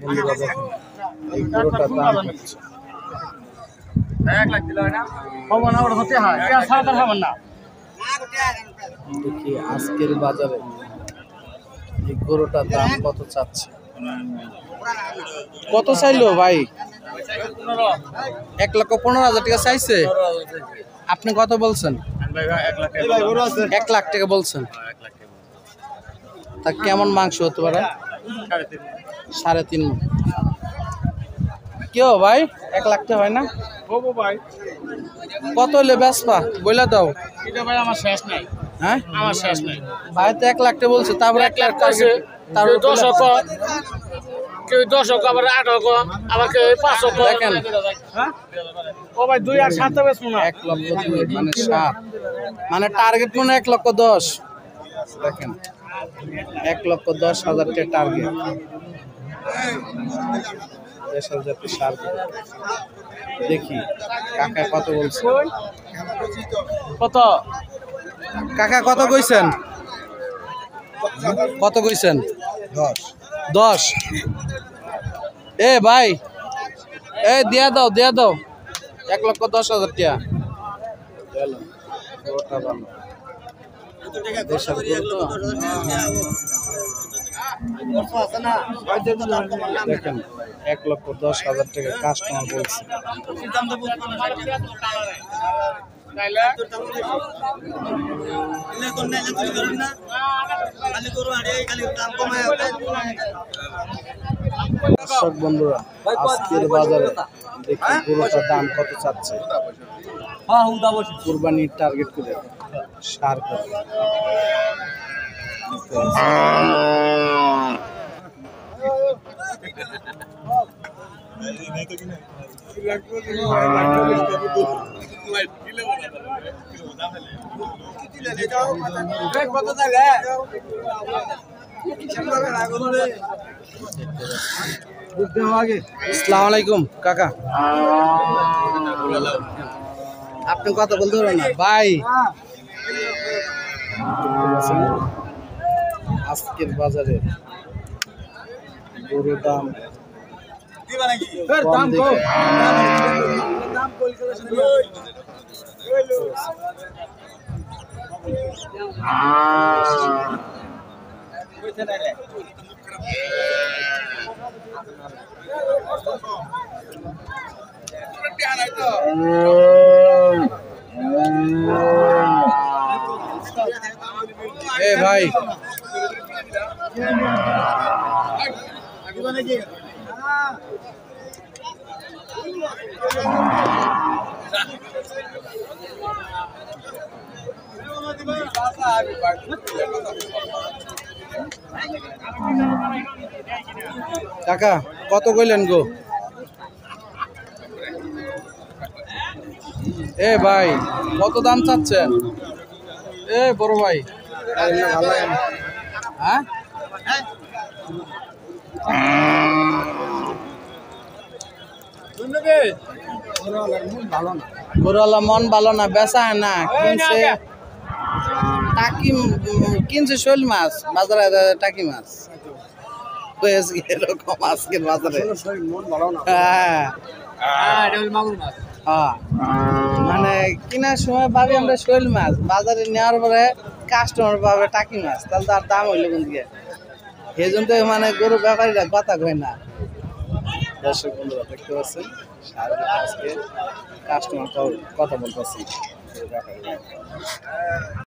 বন্ধুরা দেখেন এই গরুটার দাম হচ্ছে দেখি আজকের বাজারে এই গরুটার দাম কত চাচ্ছে। কত চাইলো ভাই? 1,15,000 টাকা চাইছে। আপনি কত বলছেন? 1 লাখ টাকা বলছেন। তা কেমন মাংস হতে পারে? 3.5 মণ। কেউ ভাই 1 লাখ টাকা হয় না? কত হলে বেচবা বইলা দাও। হ্যাঁ ভাই তো 1 লাখ টাকা বলছে, তারপরে 1 লাখ টার্গেট, তারপর 10 আবার 8 আবার 5 দেখেন ও ভাই 2 আর 7 বেচবো না। 1 লক্ষ 2 মানে 7, মানে টার্গেট মনে 1,10,000। দেখেন 1,10,000 টাকা টার্গেট। দেশাল জাতের সার দেখি কাকা কত বলছে। কত কাকা কত কইছেন? কত কইছেন? 10। এ ভাই এ দিয়া দাও 1,10,000 টাকা। দেশাল গরু তো। দেখেন 1,10,000 টাকা কাস্টমার বলছে। দর্শক বন্ধুরা আজকের বাজারে দেখি গরুটার দাম কত চাচ্ছে। কুরবানির টার্গেট করে সার করে আসসালামু আলাইকুম কাকা। আপনি কথা বলতে পারেন না ভাই। আজকের বাজারে গরুর দাম এ ভাই কাকা কত কইলেন গো? এ ভাই কত দাম চাচ্ছেন? এ বড় ভাই হ্যাঁ গরুওয়ালা মন ভালো না, বেচা হয় না। কিনছে শৈল মাছ বাজারে, টাকি মাছ এরকম আজকের বাজারে। হ্যাঁ মানে কেনার সময় পাবি আমরা শৈল মাছ, বাজারে নেওয়ার পরে কাস্টমার পাবে টাকি মাছ, তাহলে তার দাম হইলো কোন দিকে। এই জন্য মানে গরু ব্যাপারীরা কথা কয় না। দর্শক বন্ধুরা দেখতে পাচ্ছেন আজকে কাস্টমার কথা বলতেছি।